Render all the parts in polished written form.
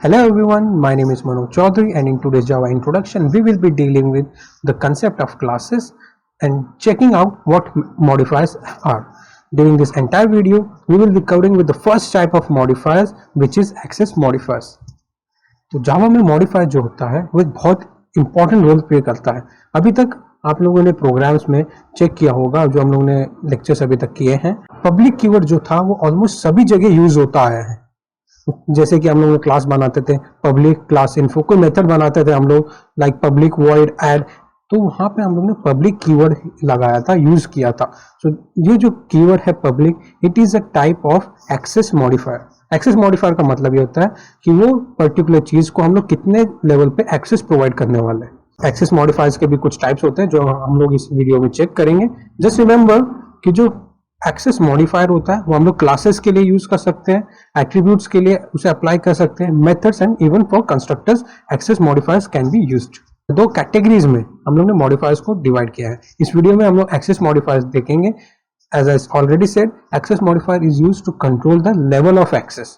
Hello everyone, my name is Manoj Chaudhary and in today's Java introduction we will be dealing with the concept of classes and checking out what modifiers are. During this entire video we will be covering with the first type of modifiers which is access modifiers. तो जावा में modifier जो होता है वो एक बहुत important role play करता है. अभी तक आप लोगों ने प्रोग्राम्स में चेक किया होगा, जो हम लोगों ने लेक्चर्स अभी तक किए हैं, पब्लिक कीवर्ड जो था वो ऑलमोस्ट सभी जगह यूज होता आया है. जैसे कि हम लोग क्लास बनाते थे, पब्लिक क्लास इन्फो, कोई मेथड बनाते थे हम लोग लाइक पब्लिक वॉइड ऐड, तो वहां पे हम लोग ने पब्लिक कीवर्ड लगाया था, यूज किया था. सो ये जो कीवर्ड है public, it is a type of access modifier. Access modifier का मतलब ये होता है कि वो पर्टिकुलर चीज को हम लोग कितने लेवल पे एक्सेस प्रोवाइड करने वाले हैं. एक्सेस मॉडिफायर्स के भी कुछ टाइप्स होते हैं जो हम लोग इस वीडियो में चेक करेंगे. जस्ट रिमेंबर कि जो एक्सेस मॉडिफायर होता है वो हम लोग क्लासेस के लिए यूज कर सकते हैं, एट्रीब्यूट्स के लिए उसे अप्लाई कर सकते हैं, methods and even for constructors access modifiers can be used. दो कैटेगरीज में हम लोग ने मॉडिफायर्स को डिवाइड किया है. इस वीडियो में हम लोग एक्सेस मॉडिफायर्स देखेंगे. As I already said, access modifier is used to control the level of access.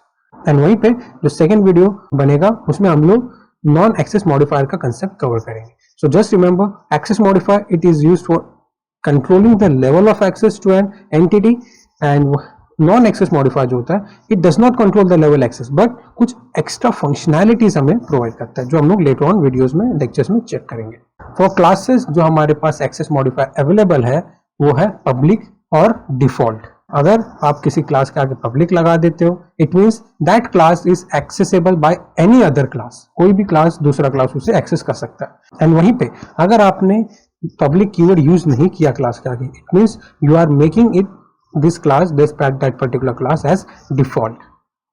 And वहीं पे जो सेकेंड वीडियो बनेगा उसमें हम लोग नॉन एक्सेस मॉडिफायर का कंसेप्ट कवर करेंगे. So just remember, access modifier it is used for controlling the level of access to an entity, and non-access modifier जो होता है it does not control the level access but कुछ extra functionalities हमें provide करता है, जो हम लोग later on videos में lectures में check करेंगे. For classes जो हमारे पास access modifier available है वो है public और default. अगर आप किसी क्लास के आगे पब्लिक लगा देते हो, it means that class is accessible by any other class. कोई भी क्लास, दूसरा क्लास उसे एक्सेस कर सकता है. एंड वहीं पे अगर आपने पब्लिक कीवर्ड यूज नहीं किया क्लास के आगे, it means you are making it this class, this that particular class as default.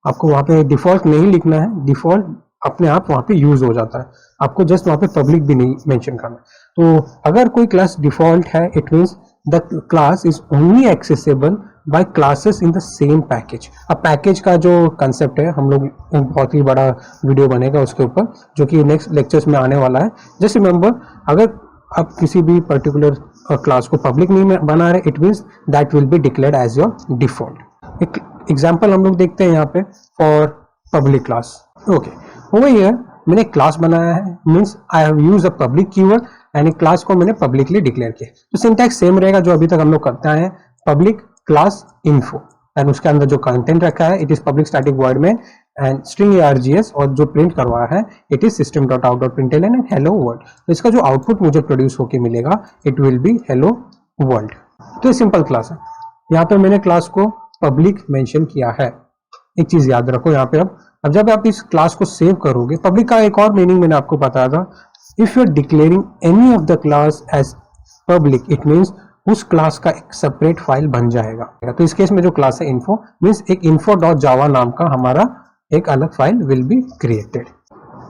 आपको वहां पे डिफॉल्ट नहीं लिखना है, डिफॉल्ट अपने आप वहां पे यूज हो जाता है. आपको जस्ट वहां पे पब्लिक भी नहीं मेंशन करना. तो अगर कोई क्लास डिफॉल्ट है, it means the class is only accessible bye classes in the same package. अब पैकेज का जो कंसेप्ट है, हम लोग बहुत ही बड़ा वीडियो बनेगा उसके ऊपर, जो कि नेक्स्ट लेक्चर्स में आने वाला है. जस्ट रिमेंबर, अगर आप किसी भी पर्टिकुलर क्लास को पब्लिक नहीं बना रहे, it means that will be declared as your default. एक एग्जांपल हम लोग देखते हैं यहाँ पे for public class. Okay, over here मैंने क्लास बनाया है, means I have used a public keyword and एक क्लास को मैंने पब्लिकली डिक्लेयर किया. तो सिंटैक्स सेम रहेगा जो अभी तक हम लोग करते हैं, पब्लिक क्लास इन्फो, एंड उसके अंदर जो कंटेंट रखा है it is public static void में एंड स्ट्रिंग args, और जो प्रिंट करवाया है it is system.out.println and hello world. तो इसका जो आउटपुट मुझे प्रोड्यूस होके मिलेगा it will B hello world. तो ये सिंपल क्लास है. यहाँ पे मैंने क्लास को पब्लिक मेंशन किया है. एक चीज याद रखो यहाँ पे, अब जब आप इस क्लास को सेव करोगे, पब्लिक का एक और मीनिंग मैंने आपको बताया था, if you are declaring any of the class as public, it means उस क्लास का एक सेपरेट फाइल बन जाएगा. तो इस केस में जो क्लास है इन्फो, मीन्स एक info.java नाम का हमारा एक अलग file will be created.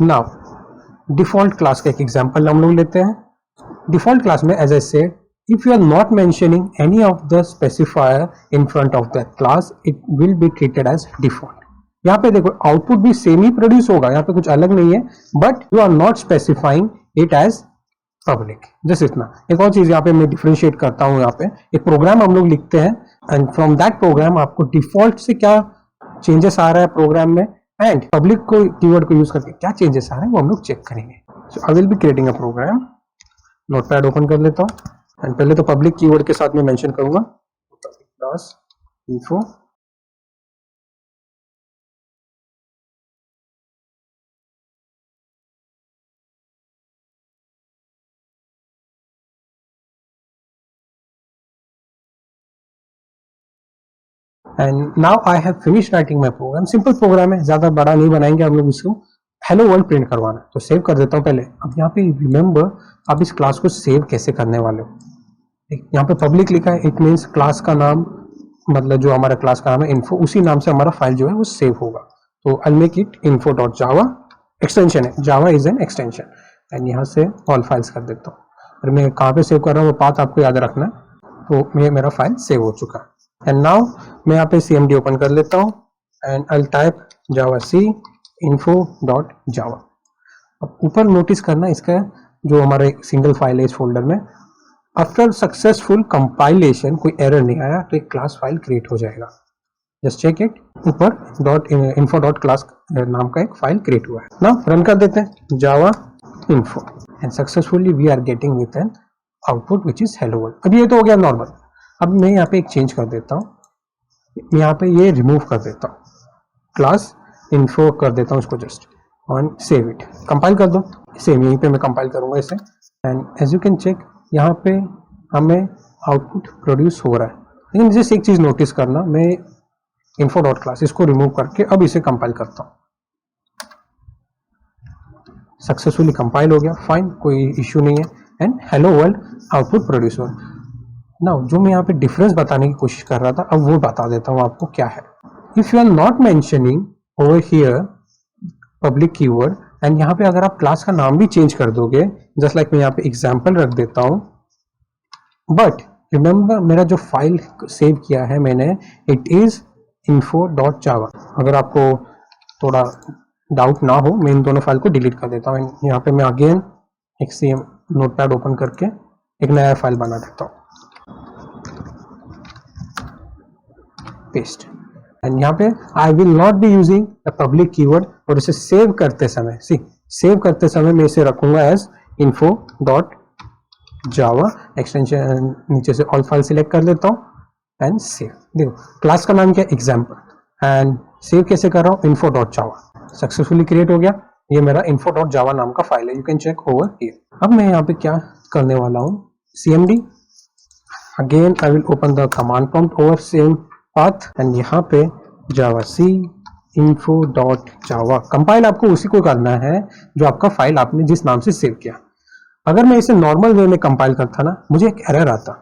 Now default class का एक एग्जांपल हम लोग लेते हैं. डिफॉल्ट क्लास में, as I said, if you are not mentioning any of the specifier in front of that class, it will be treated as default. यहाँ पे देखो आउटपुट भी सेम ही प्रोड्यूस होगा, यहाँ पे कुछ अलग नहीं है, but you are not specifying it as public. Just इतना. एक और चीज यहाँ पे मैं डिफरेंशिएट करता हूँ. यहाँ पे एक प्रोग्राम हम लोग लिखते हैं एंड फ्रॉम दैट प्रोग्राम आपको डिफॉल्ट से क्या चेंजेस आ रहा है प्रोग्राम में एंड पब्लिक को कीवर्ड को यूज करके क्या चेंजेस आ रहे हैं वो हम लोग चेक करेंगे. So I will be creating a program. Notepad open कर लेता हूँ एंड पहले तो पब्लिक कीवर्ड के साथ में मेंशन करूंगा class info. And now I have finish writing my program. Simple program है, ज्यादा बड़ा नहीं बनाएंगे हम लोग इसको. हेलो वर्ल्ड प्रिंट करवाना है तो सेव कर देता हूँ पहले. अब यहाँ पे रिमेंबर, आप इस क्लास को सेव कैसे करने वाले हो. यहाँ पे पब्लिक लिखा है, इट मीन्स क्लास का नाम, मतलब जो हमारा क्लास का नाम है इन्फो, उसी नाम से हमारा फाइल जो है वो सेव होगा. तो I make it info.java. Extension है, Java is an extension, and यहाँ से ऑल फाइल्स कर देता हूँ. और मैं कहाँ पे सेव कर रहा हूँ वो पाथ आपको याद रखना. तो मेरा फाइल सेव हो चुका है. एंड नाउ मैं यहाँ पे cmd ओपन कर लेता हूँ and I type javac info.java. अब ऊपर नोटिस करना, इसका जो हमारा एक सिंगल फाइल है इस फोल्डर में, आफ्टर सक्सेसफुल कंपाइलेशन कोई एरर नहीं आया तो एक क्लास फाइल क्रिएट हो जाएगा. जस्ट चेक इट, ऊपर .info.class नाम का एक फाइल क्रिएट हुआ है ना। रन कर देते हैं Java info and successfully we are getting with an output which is hello world. अब ये तो हो गया नॉर्मल। अब मैं यहाँ पे एक चेंज कर देता हूँ, यहाँ पे ये रिमूव कर देता हूँ, क्लास इन्फो कर देता हूँ इसको जस्ट, और सेव इट, कंपाइल कर दो। सेम यहीं पे मैं कंपाइल करूंगा इसे, and as you can check यहाँ पे हमें आउटपुट प्रोड्यूस हो रहा है। लेकिन जस्ट एक चीज नोटिस करना, मैं info.class इसको रिमूव करके अब इसे कंपाइल करता हूँ। सक्सेसफुली कंपाइल हो गया, फाइन, कोई इश्यू नहीं है, and hello world output produce हो। नाउ जो मैं यहाँ पे डिफरेंस बताने की कोशिश कर रहा था, अब वो बता देता हूँ आपको क्या है। If you are not mentioning over here public keyword, and यहाँ पे अगर आप क्लास का नाम भी चेंज कर दोगे, जस्ट लाइक मैं यहाँ पे एग्जाम्पल रख देता हूँ, बट रिमेंबर मेरा जो फाइल सेव किया है मैंने, इट इज info.java। अगर आपको थोड़ा डाउट ना हो, मैं इन दोनों फाइल को डिलीट कर देता हूँ। यहाँ पे मैं अगेन एक सेम नोटपैड ओपन करके एक नया फाइल बना देता हूँ, पेस्ट, एंड यहाँ पे I will not be using the public keyword, और इसे सेव करते समय सेव करते समय मैं इसे रखूंगा एज info.java एक्सटेंशन, नीचे से ऑल फाइल सिलेक्ट कर लेता हूँ एंड सेव। देखो क्लास का नाम क्या, एग्जाम्पल, एंड सेव कैसे कर रहा हूँ, info.java। सक्सेसफुली क्रिएट हो गया, ये मेरा info.java नाम का फाइल है, you can check over here. अब मैं यहाँ पे क्या करने वाला हूँ, cmd, again I will open the command prompt over same path, and यहाँ पे जावाc info.java। कंपाइल आपको उसी को करना है जो आपका फाइल आपने जिस नाम से सेव किया। अगर मैं इसे नॉर्मल वे में कंपाइल करता ना, मुझे एक एरर आता,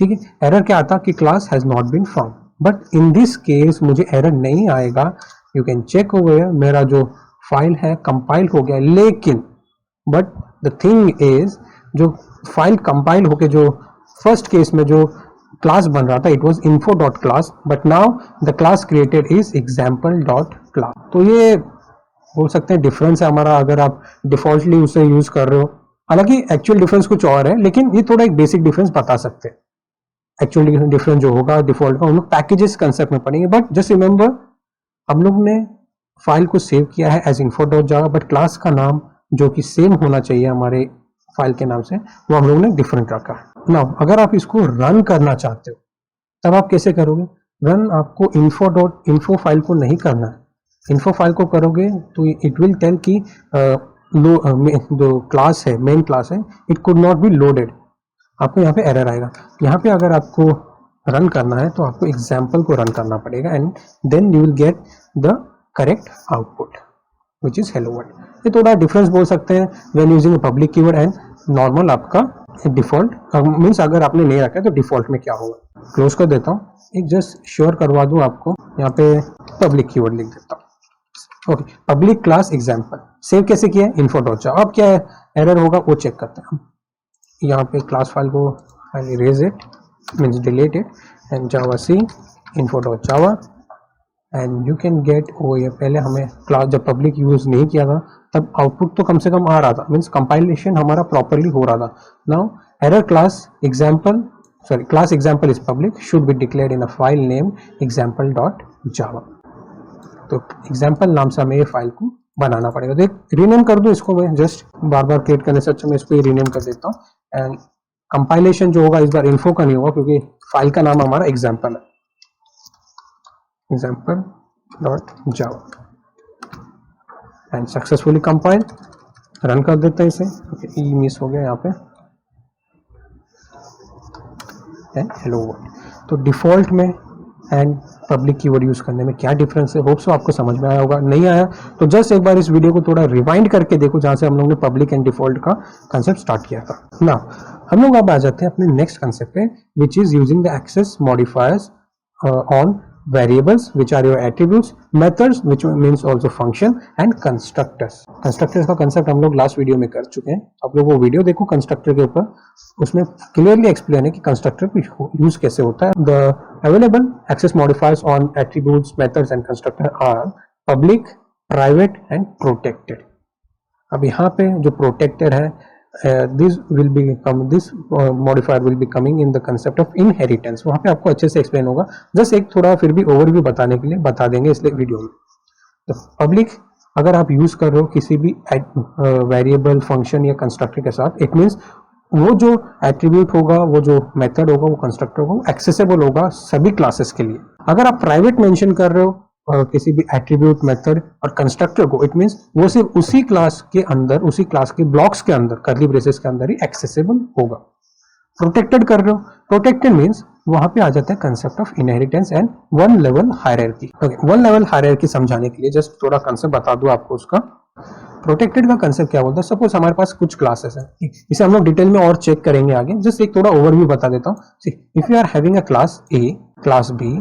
ठीक है। एरर क्या आता कि class has not been found, but in this case मुझे एरर नहीं आएगा। यू कैन चेक ओवर, मेरा जो फाइल है कंपाइल हो गया, लेकिन बट द थिंग इज, जो फाइल कंपाइल होके जो फर्स्ट केस में जो क्लास बन रहा था, it was info.class, but now the class created is example.class। तो ये बोल सकते हैं डिफरेंस है हमारा, अगर आप डिफॉल्टली उसे यूज कर रहे हो। हालांकि एक्चुअल डिफरेंस कुछ और है, लेकिन ये थोड़ा एक बेसिक डिफरेंस बता सकते हैं। एक्चुअल डिफरेंस जो होगा डिफॉल्ट का, हम लोग पैकेजेस कंसेप्ट में पढ़ेंगे, बट जस्ट रिमेंबर हम लोग ने फाइल को सेव किया है एज info.java, बट क्लास का नाम जो कि सेम होना चाहिए हमारे फाइल के नाम से, वो हम लोग ने डिफरेंट रखा है। नाउ अगर आप इसको रन करना चाहते हो, तब आप कैसे करोगे? रन आपको info फाइल को नहीं करना है। इन्फो फाइल को करोगे तो इट विल टेल कि जो क्लास है, मेन क्लास है, it could not be loaded, आपको यहाँ पे एरर आएगा। यहाँ पे अगर आपको रन करना है तो आपको एग्जाम्पल को रन करना पड़ेगा, and then you will get the correct output which is hello world. ये थोड़ा डिफरेंस बोल सकते हैं when using public keyword and normal आपका डिफॉल्ट, मीन्स अगर आपने नहीं रखा है तो डिफॉल्ट में क्या होगा। क्लोज कर देता हूँ, एक जस्ट श्योर करवा दूँ आपको, यहाँ पे पब्लिक कीवर्ड लिख देता हूँ। Okay, public class example, save कैसे किया है, info.java। अब क्या एरर होगा वो चेक करते हैं हम। यहाँ पे क्लास फाइल को erase it, means delete it, and जावाc info.java, and you can get वो। ये पहले हमें क्लास जब पब्लिक यूज नहीं किया था तब आउटपुट तो कम से कम आ रहा था, मीन्स कंपाइलेशन हमारा प्रॉपरली हो रहा था। Now error class example is public, should be declared in a file name example.java। तो एग्जाम्पल नाम से हमें ये फाइल को बनाना पड़ेगा। तो एक रीनेम कर दूं इसको, मैं जस्ट बार बार क्रिएट करने से अच्छा मैं इसको रीनेम कर देता हूँ, एंड कंपाइलेशन जो होगा इस बार इन्फो का नहीं होगा क्योंकि फाइल का नाम हमारा एग्जाम्पल है, example.java, and successfully compile. Run कर देते हैं इसे, ई मिस हो गया यहाँ पे, एंड हेलो वर्ल्ड। तो डिफॉल्ट में एंड पब्लिक कीवर्ड यूज करने में क्या डिफरेंस है, होप सो आपको समझ में आया होगा। नहीं आया तो जस्ट एक बार इस वीडियो को थोड़ा रिवाइंड करके देखो, जहां से हम लोग ने पब्लिक एंड डिफॉल्ट का कंसेप्ट स्टार्ट किया था ना। हम लोग अब आ जाते हैं अपने नेक्स्ट कंसेप्ट पे, which is using the access modifiers on variables which are your attributes, methods which means also function, and constructors। constructors का concept हम लोग लास्ट वीडियो में कर चुके हैं, आप लोग वो वीडियो देखो constructor के ऊपर, उसमें क्लियरली एक्सप्लेन है कि constructor को यूज कैसे होता है। the available access modifiers on attributes, methods and constructor are public, private and protected। अब यहाँ पे जो protected है, this modifier will be coming in the concept of inheritance. वहाँ पे आपको अच्छे से एक्सप्लेन होगा, जस्ट एक थोड़ा फिर भी ओवरव्यू बताने के लिए बता देंगे इसलिए वीडियो में। तो पब्लिक अगर आप यूज कर रहे हो किसी भी वेरिएबल फंक्शन या कंस्ट्रक्टर के साथ, इट मीन्स वो जो एट्रीब्यूट होगा, वो जो मेथड होगा, वो कंस्ट्रक्टर होगा, वो एक्सेसिबल होगा सभी क्लासेस के लिए। अगर आप प्राइवेट मेंशन कर रहे हो किसी भी एट्रीब्यूट, मेथड और कंस्ट्रक्टर को, इट मीन्स वो सिर्फ उसी क्लास के अंदर, उसी क्लास के ब्लॉक्स के अंदर, कर्ली ब्रेसेस के अंदर ही एक्सेसिबल होगा। प्रोटेक्टेड कर रहे हो, प्रोटेक्टेड मीन्स वहां पे आ जाता है concept of inheritance and one level hierarchy. Okay, one level hierarchy समझाने के लिए जस्ट थोड़ा कंसेप्ट बता दूं आपको उसका। प्रोटेक्टेड का कंसेप्ट क्या बोलता है? सपोज हमारे पास कुछ क्लासेस है, इसे हम लोग डिटेल में और चेक करेंगे आगे, जस्ट एक थोड़ा ओवरव्यू बता देता हूँ। If you are having a class A, class B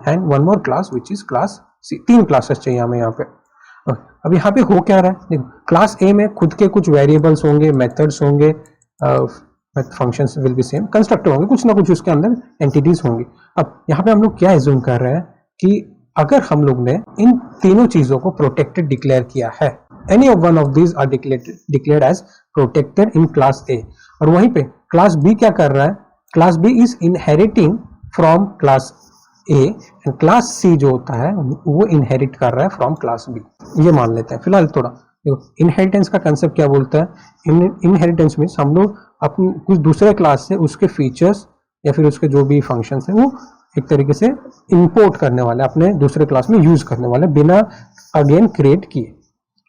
and one more class which is class C, तीन क्लासेस चाहिए हमें यहाँ पे। अब यहाँ पे हो क्या रहा है, देखो क्लास ए में खुद के कुछ वेरिएबल्स होंगे, मेथड्स होंगे, functions will be same, constructor होंगे, कुछ ना कुछ उसके अंदर एंटिटीज होंगी। अब यहाँ पे हम लोग क्या एज्यूम कर रहे हैं कि अगर हम लोग ने इन तीनों चीजों को प्रोटेक्टेड डिक्लेयर किया है, any of one of these are declared as protected in class A, और वहीं पे क्लास बी क्या कर रहा है, class B is inheriting from class A and class C जो होता है वो इनहेरिट कर रहा है फ्रॉम क्लास बी। ये मान लेते हैं फिलहाल। थोड़ा देखो, इनहेरिटेंस का कंसेप्ट क्या बोलता है? इनहेरिटेंस मीन्स हम लोग अपने कुछ दूसरे क्लास से उसके फीचर्स या फिर उसके जो भी फंक्शंस है वो एक तरीके से इंपोर्ट करने वाले, अपने दूसरे क्लास में यूज करने वाले, बिना अगेन क्रिएट किए।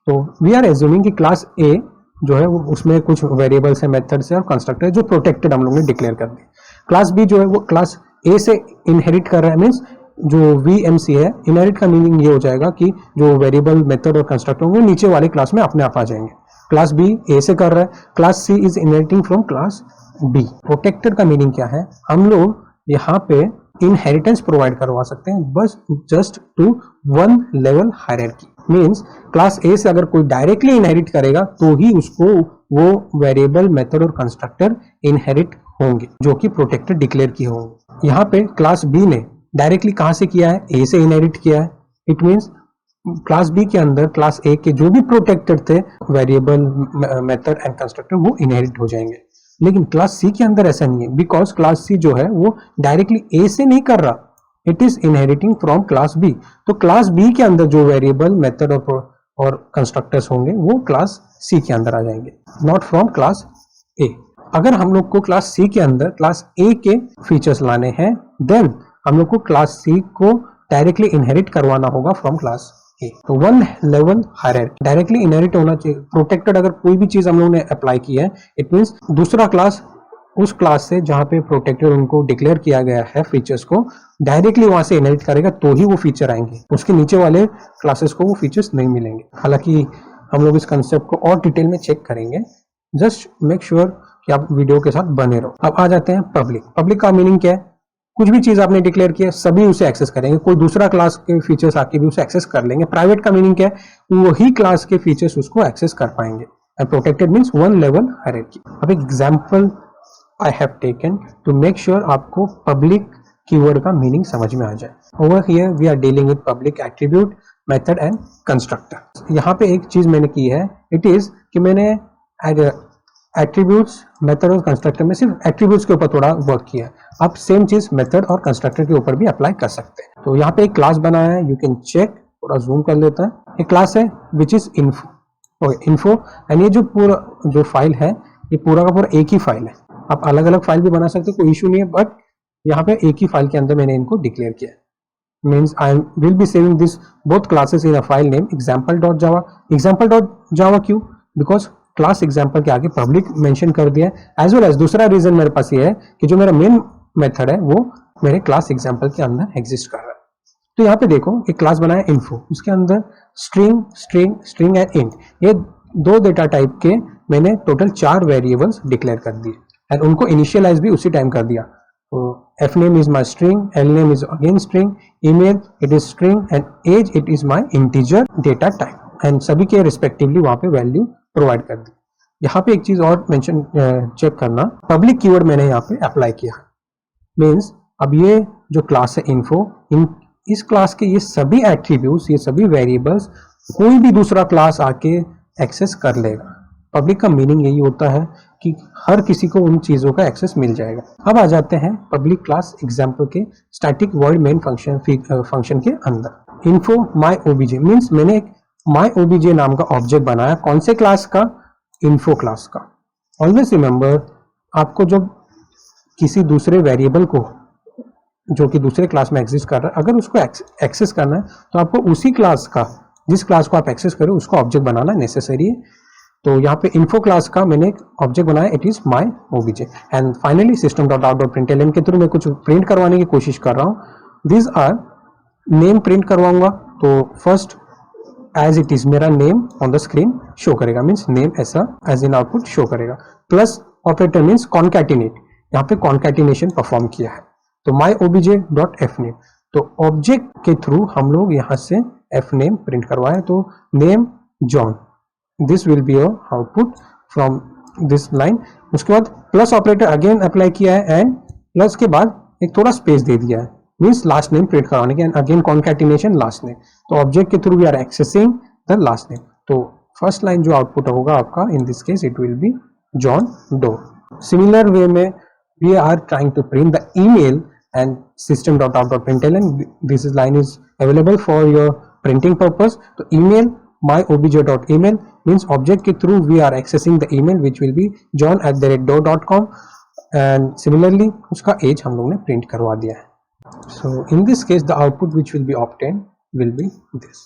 तो वी आर एज्यूमिंग कि क्लास ए जो है वो उसमें कुछ वेरिएबल्स है, मेथड्स है और कंस्ट्रक्टर है जो प्रोटेक्टेड हम लोग ने डिक्लेयर कर दिए। क्लास बी जो है वो क्लास ए से इनहेरिट कर रहा है, मीन्स जो VMC है, इनहेरिट का मीनिंग ये हो जाएगा कि जो वेरिएबल, मेथड और कंस्ट्रक्टर होंगे नीचे वाली क्लास में अपने आप आ जाएंगे। क्लास बी ए से कर रहा है, class C is inheriting from class B. Protected का मीनिंग क्या है? हम लोग यहाँ पे इनहेरिटेंस प्रोवाइड करवा सकते हैं बस just to one level hierarchy. Means class A से अगर कोई डायरेक्टली इनहेरिट करेगा तो ही उसको वो वेरिएबल, मेथड और कंस्ट्रक्टर इनहेरिट होंगे जो कि प्रोटेक्टेड डिक्लेयर किए होंगे। यहाँ पे क्लास बी ने डायरेक्टली कहां से किया है? ए से इनहेरिट किया है। इट मीन्स क्लास बी के अंदर क्लास ए के जो भी protected the variable, method and constructor वो इनहेरिट हो जाएंगे। लेकिन क्लास सी के अंदर ऐसा नहीं है, बिकॉज क्लास सी जो है वो डायरेक्टली ए से नहीं कर रहा, it is inheriting from class B. तो क्लास बी के अंदर जो वेरिएबल, मेथड और कंस्ट्रक्टर्स होंगे वो क्लास सी के अंदर आ जाएंगे, नॉट फ्रॉम क्लास ए। अगर हम लोग को क्लास सी के अंदर क्लास ए के फीचर्स लाने हैं, देन हम लोग को क्लास सी को डायरेक्टली इनहेरिट करवाना होगा फ्रॉम क्लास ए। तो one level hierarchy, directly inherit होना चाहिए। प्रोटेक्टेड अगर कोई भी चीज हम लोग ने अप्लाई की है, इट मीन्स दूसरा क्लास उस क्लास से जहां पे प्रोटेक्टेड उनको डिक्लेयर किया गया है फीचर्स को, डायरेक्टली वहां से इनहेरिट करेगा तो ही वो फीचर आएंगे, उसके नीचे वाले क्लासेस को वो फीचर्स नहीं मिलेंगे। हालांकि हम लोग इस कंसेप्ट को और डिटेल में चेक करेंगे, जस्ट मेक श्योर कि आप वीडियो के साथ बने रहो। अब आ जाते हैं पब्लिक। पब्लिक का मीनिंग क्या है? कुछ भी चीज आपने डिक्लेयर किया सभी उसे एक्सेस करेंगे, कोई दूसरा क्लास के फीचर्स आके भी उसे एक्सेस कर लेंगे। प्राइवेट का मीनिंग क्या है? वही क्लास के फीचर्स उसको एक्सेस कर पाएंगे। And protected means one level hierarchy. अब एक example I have taken to make sure आपको पब्लिक कीवर्ड का मीनिंग समझ में आ जाए। Over here we are dealing with public attribute, method and constructor. यहाँ पे एक चीज मैंने की है, इट इज कि मैंने एट्रीब्यूट्स, मेथड और कंस्ट्रक्टर में सिर्फ एट्रीब्यूट्स के ऊपर थोड़ा वर्क किया है। आप सेम चीज मेथड और कंस्ट्रक्टर के ऊपर भी अप्लाई कर सकते हैं। तो यहाँ पे एक क्लास बनाया है, यू कैन चेक, थोड़ा जूम कर लेता है। एक क्लास है which is info, info, and ये जो पूरा जो फाइल है ये पूरा का पूरा एक ही फाइल है। आप अलग अलग फाइल भी बना सकते हो, कोई इशू नहीं है, बट यहाँ पे एक ही फाइल के अंदर मैंने इनको डिक्लेयर किया है। Means I will B saving this both classes in a file name example.java। example.java क्यों? बिकॉज क्लास एग्जाम्पल के आगे पब्लिक मेंशन कर दिया है। एज वेल एज दूसरा रीजन मेरे पास ये है कि जो मेरा मेन मेथड है वो मेरे क्लास एग्जाम्पल के अंदर एग्जिस्ट कर रहा है। तो यहाँ पे देखो एक क्लास बनाया इन्फो, उसके अंदर string, string, string and int, ये दो डेटा टाइप के मैंने टोटल 4 वेरिएबल्स डिक्लेयर कर दिए एंड उनको इनिशियलाइज भी उसी टाइम कर दिया। तो F name is my string, L name is again string, email it is string and age it is my integer data type, and सभी के रिस्पेक्टिवली वहां पे वैल्यू प्रोवाइड कर दी। यहाँ पे एक चीज और मेंशन चेक करना, पब्लिक कीवर्ड मैंने यहाँ पे अप्लाई किया। मीन्स अब ये जो क्लास है इन्फो, इस क्लास के ये सभी एट्रीब्यूट्स, ये सभी वेरिएबल्स कोई भी दूसरा क्लास आके एक्सेस कर लेगा। पब्लिक का मीनिंग यही होता है कि हर किसी को उन चीज़ों का एक्सेस मिल जाएगा। अब आ जाते हैं पब्लिक क्लास एग्जाम्पल के स्टैटिक वॉइड मेन फंक्शन के अंदर। इन्फो माई ओबीजे मीन्स मैंने एक माई ओबीजे नाम का ऑब्जेक्ट बनाया, कौन से क्लास का? इन्फो क्लास का। ऑलवेज रिमेंबर, आपको जब किसी दूसरे वेरिएबल को जो कि दूसरे क्लास में एग्जिस्ट कर रहा है, अगर उसको एक्सेस करना है तो आपको उसी क्लास का, जिस क्लास को आप एक्सेस करें उसको ऑब्जेक्ट बनाना नेसेसरी है। तो यहाँ पे इन्फो क्लास का मैंने एक ऑब्जेक्ट बनाया, it is my OBJ. And finally system dot out dot println के थ्रू मैं कुछ प्रिंट करवाने की कोशिश कर रहा हूँ। दिस आर नेम प्रिंट करवाऊंगा, तो फर्स्ट एज इट इज मेरा name on the screen show करेगा, मीन्स नेम ऐसा एज इन आउटपुट शो करेगा। प्लस ऑपरेटर मीन्स कॉन्कैटिनेट, यहाँ पे कॉन्कैटिनेशन परफॉर्म किया है। तो माई ओबीजे डॉट एफ नेम, तो ऑब्जेक्ट के थ्रू हम लोग यहाँ से एफ नेम प्रिंट करवाए, तो name John, this will be your output from this line. उसके बाद प्लस ऑपरेटर अगेन अप्लाई किया है एंड प्लस के बाद एक थोड़ा स्पेस दे दिया है, मीन्स लास्ट नेम प्रिंट करवाने के, and again concatenation last name. तो ऑब्जेक्ट के through we are accessing the last name. तो फर्स्ट लाइन जो आउटपुट होगा आपका, in this case it will be John Doe. Similar way में we are trying to print the email and system.out.println, this is line is available for your printing purpose. तो email my obj.email means object के through we are accessing the email which will be john@do.com, and similarly उसका age हम लोग ने print करवा दिया है। So in this case the output which will be obtained will be this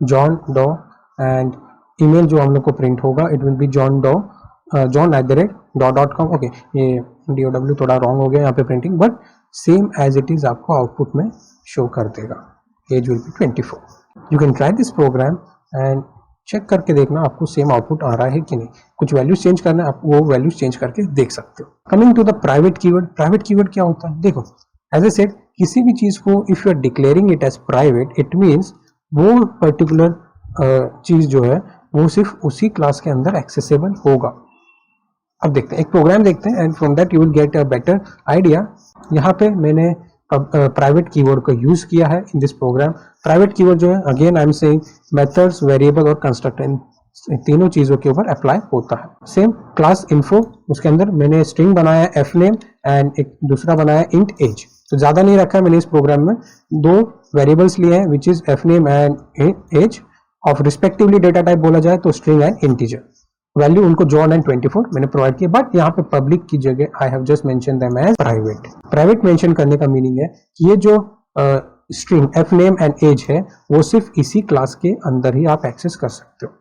John Doe, and email जो हम लोग को print होगा it will be John Doe john@do.com। Okay, ये DOW थोड़ा रॉन्ग हो गया यहाँ पे printing, but same as it is आपको आउटपुट में शो कर देगा। Age will be 24। You can try this program and check करके देखना आपको सेम आउटपुट आ रहा है कि नहीं। कुछ वैल्यूज चेंज करना है, आप वो वैल्यूज चेंज करके देख सकते हो। Coming to the private keyword, private keyword क्या होता है? देखो, एज ए सेड, किसी भी चीज को if you are declaring it as private, it means वो पर्टिकुलर चीज जो है वो सिर्फ उसी क्लास के अंदर एक्सेसिबल होगा। अब देखते हैं, एक प्रोग्राम देखते हैं and from that you will get a better idea. यहाँ पे मैंने प्राइवेट कीवर्ड का यूज किया है in this program. Private keyword जो है, again I am saying, methods, variable और कंस्ट्रक्टर, इन तीनों चीजों के ऊपर अप्लाई होता है। सेम क्लास इन्फो, उसके अंदर मैंने स्ट्रिंग बनाया एफ नेम एंड एक दूसरा बनाया इंट एज। तो ज्यादा नहीं रखा है मैंने इस प्रोग्राम में, दो वेरिएबल्स लिए हैं which is F name and age of respectively data type बोला जाए तो स्ट्रिंग एंड इंटीजर। वैल्यू उनको जॉन एंड 24 मैंने प्रोवाइड किया, बट यहाँ पे पब्लिक की जगह I have just mention them as private. Private mention करने का मीनिंग है कि ये जो string F name and age है वो सिर्फ इसी क्लास के अंदर ही आप एक्सेस कर सकते हो।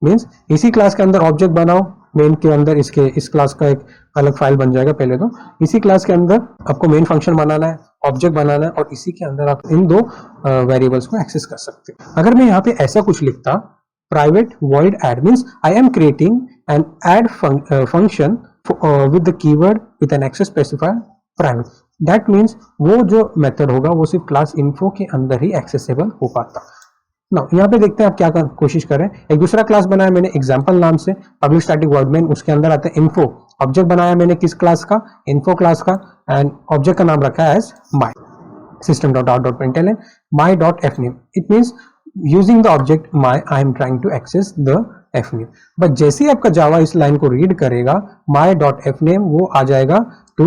मीन्स इसी क्लास के अंदर ऑब्जेक्ट बनाओ, मेन के अंदर इस क्लास का एक अलग फाइल बन जाएगा। पहले तो इसी क्लास के अंदर आपको मेन फंक्शन बनाना है, ऑब्जेक्ट बनाना है, और इसी के अंदर आप इन दो वेरिएबल्स को एक्सेस कर सकते हो। अगर मैं यहाँ पे ऐसा कुछ लिखता, private void add means I am creating an add function with the keyword with an access specifier private. That means वो जो मेथड होगा वो सिर्फ क्लास इन्फो के अंदर ही एक्सेसिबल हो पाता। ना यहाँ पे देखते हैं आप क्या कोशिश करें। एक दूसरा क्लास बनाया मैंने एग्जाम्पल नाम से, पब्लिक स्टैटिक वॉइड मेन, उसके अंदर आता है इन्फो। ऑब्जेक्ट बनाया मैंने किस क्लास का? इन्फो क्लास का, एंड ऑब्जेक्ट का नाम रखा है एज my system.out.println my.fname। इट मीन्स using the object my I am trying to access the fname। But जैसे ही आपका जावा इस लाइन को रीड करेगा my.fname वो आ जाएगा to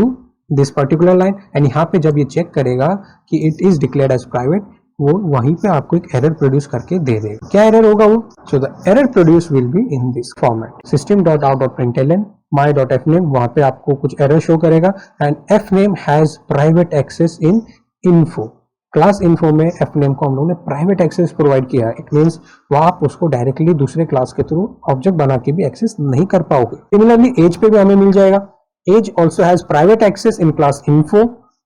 this particular line, and यहाँ पे जब ये चेक करेगा कि it is declared as private, वो वहीं पे आपको एक एरर प्रोड्यूस करके दे देगा। क्या एरर होगा वो? So the error produce will be in this format system.out.println my.fname। वहां पे आपको कुछ एरर शो करेगा, and fname has private access in info. Class info में एफ नेम को हम लोगों ने प्राइवेट एक्सेस प्रोवाइड किया है। इट मीन्स वो आप उसको डायरेक्टली दूसरे क्लास के थ्रू ऑब्जेक्ट बना के भी एक्सेस नहीं कर पाओगे। सिमिलरली एज पे भी हमें मिल जाएगा, age also has private access in class info,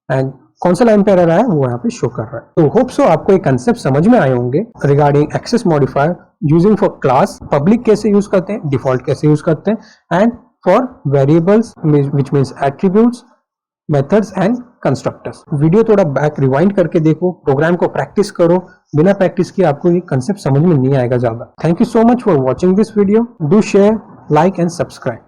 and कौन सा लाइन पे एरर आया वो यहाँ पे शो कर रहा है। तो होप सो आपको एक कंसेप्ट समझ में आए होंगे regarding access modifier using for class, public कैसे यूज करते हैं, डिफॉल्ट कैसे यूज करते हैं, and for variables which means attributes, methods and constructors. Video थोड़ा बैक रिवाइंड करके देखो, प्रोग्राम को प्रैक्टिस करो। बिना प्रैक्टिस किए आपको ये कंसेप्ट समझ में नहीं आएगा ज्यादा। Thank you so much for watching this video. Do share, like and subscribe.